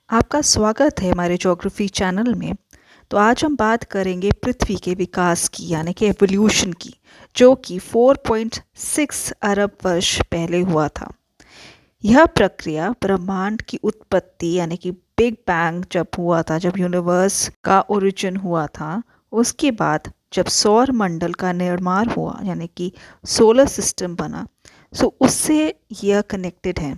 आपका स्वागत है हमारे ज्योग्राफी चैनल में। तो आज हम बात करेंगे पृथ्वी के विकास की यानी कि एवोल्यूशन की, जो कि 4.6 अरब वर्ष पहले हुआ था। यह प्रक्रिया ब्रह्मांड की उत्पत्ति यानी कि बिग बैंग जब हुआ था, जब यूनिवर्स का ओरिजिन हुआ था, उसके बाद जब सौर मंडल का निर्माण हुआ यानी कि सोलर सिस्टम बना, सो उससे यह कनेक्टेड है।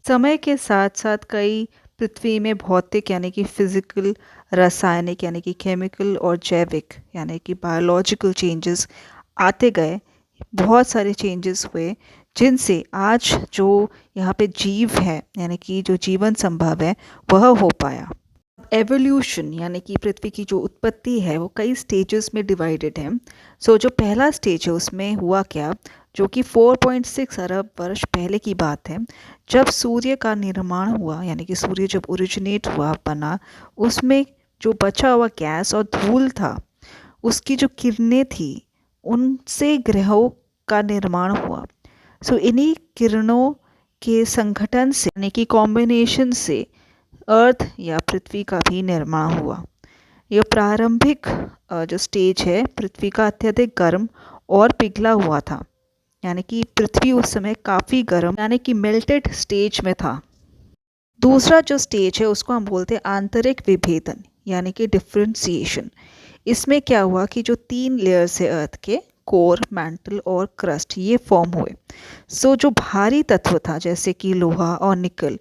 समय के साथ साथ कई पृथ्वी में भौतिक यानी कि फिजिकल, रासायनिक यानी कि केमिकल और जैविक यानी कि बायोलॉजिकल चेंजेस आते गए। बहुत सारे चेंजेस हुए जिनसे आज जो यहाँ पे जीव है यानी कि जो जीवन संभव है वह हो पाया। एवोल्यूशन यानी कि पृथ्वी की जो उत्पत्ति है वो कई स्टेजेस में डिवाइडेड है। जो पहला स्टेज है उसमें हुआ क्या, जो कि 4.6 अरब वर्ष पहले की बात है, जब सूर्य का निर्माण हुआ यानी कि सूर्य जब ओरिजिनेट हुआ, बना, उसमें जो बचा हुआ गैस और धूल था, उसकी जो किरणें थी, उनसे ग्रहों का निर्माण हुआ। इन्हीं किरणों के संगठन से यानी कि कॉम्बिनेशन से अर्थ या पृथ्वी का भी निर्माण हुआ। यह प्रारंभिक जो स्टेज है पृथ्वी का अत्यधिक गर्म और पिघला हुआ था, यानी कि पृथ्वी उस समय काफ़ी गर्म यानी कि मेल्टेड स्टेज में था। दूसरा जो स्टेज है उसको हम बोलते हैं आंतरिक विभेदन यानी कि डिफ्रेंसिएशन। इसमें क्या हुआ कि जो 3 लेयर्स है अर्थ के, कोर, मैंटल और क्रस्ट, ये फॉर्म हुए। जो भारी तत्व था जैसे कि लोहा और निकल,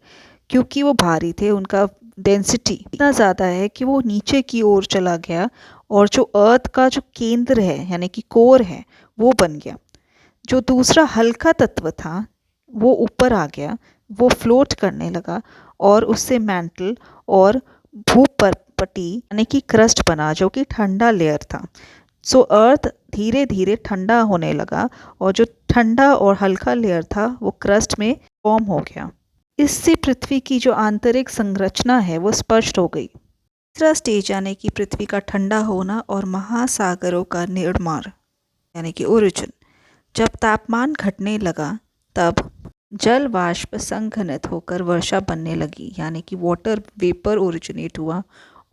क्योंकि वो भारी थे, उनका डेंसिटी इतना ज़्यादा है कि वो नीचे की ओर चला गया और जो अर्थ का जो केंद्र है यानी कि कोर है वो बन गया। जो दूसरा हल्का तत्व था वो ऊपर आ गया, वो फ्लोट करने लगा और उससे मैंटल और भूपटल यानी कि क्रस्ट बना, जो कि ठंडा लेयर था। अर्थ धीरे धीरे ठंडा होने लगा और जो ठंडा और हल्का लेयर था वो क्रस्ट में फॉर्म हो गया। इससे पृथ्वी की जो आंतरिक संरचना है वो स्पष्ट हो गई। तीसरा स्टेज यानी कि पृथ्वी का ठंडा होना और महासागरों का निर्माण यानी कि ओरिजिन। जब तापमान घटने लगा तब जल वाष्प संघनित होकर वर्षा बनने लगी यानी कि वाटर वेपर ओरिजिनेट हुआ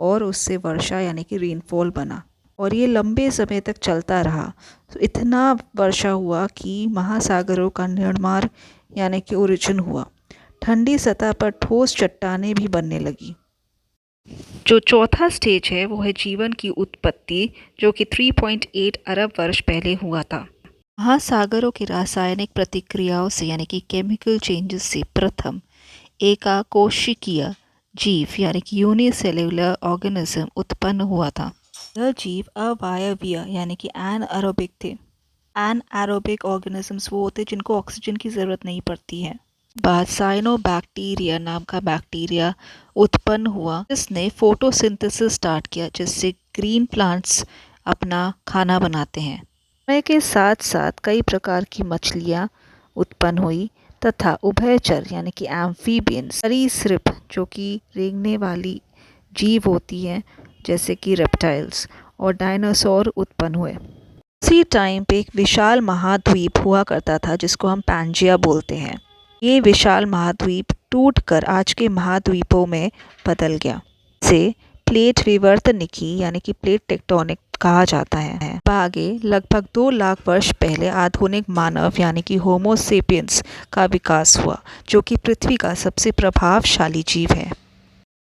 और उससे वर्षा यानी कि रेनफॉल बना, और ये लंबे समय तक चलता रहा। इतना वर्षा हुआ कि महासागरों का निर्माण यानी कि ओरिजिन हुआ। ठंडी सतह पर ठोस चट्टानें भी बनने लगी। जो चौथा स्टेज है वो है जीवन की उत्पत्ति, जो कि 3.8 अरब वर्ष पहले हुआ था। महासागरों की रासायनिक प्रतिक्रियाओं से यानी कि केमिकल चेंजेस से प्रथम एकाकोशिकीय जीव यानी कि यूनिसेल्युलर ऑर्गेनिज्म उत्पन्न हुआ था। यह जीव अवायवीय यानी कि एनएरोबिक थे। एनएरोबिक ऑर्गेनिजम्स वो होते जिनको ऑक्सीजन की ज़रूरत नहीं पड़ती है। बाद साइनोबैक्टीरिया नाम का बैक्टीरिया उत्पन्न हुआ जिसने फोटोसिंथेसिस स्टार्ट किया, जिससे ग्रीन प्लांट्स अपना खाना बनाते हैं। समय के साथ साथ कई प्रकार की मछलियाँ उत्पन्न हुई तथा उभयचर यानी कि एम्फीबियंस, सरीसृप जो कि रेंगने वाली जीव होती हैं जैसे कि रेप्टाइल्स, और डायनासोर उत्पन्न हुए। उसी टाइम पे एक विशाल महाद्वीप हुआ करता था जिसको हम पैंजिया बोलते हैं। ये विशाल महाद्वीप टूटकर आज के महाद्वीपों में बदल गया। इसे प्लेट विवर्तनिकी यानी कि प्लेट टेक्टोनिक कहा जाता है। आगे लगभग 2 लाख वर्ष पहले आधुनिक मानव यानी कि होमो सेपियंस का विकास हुआ, जो कि पृथ्वी का सबसे प्रभावशाली जीव है।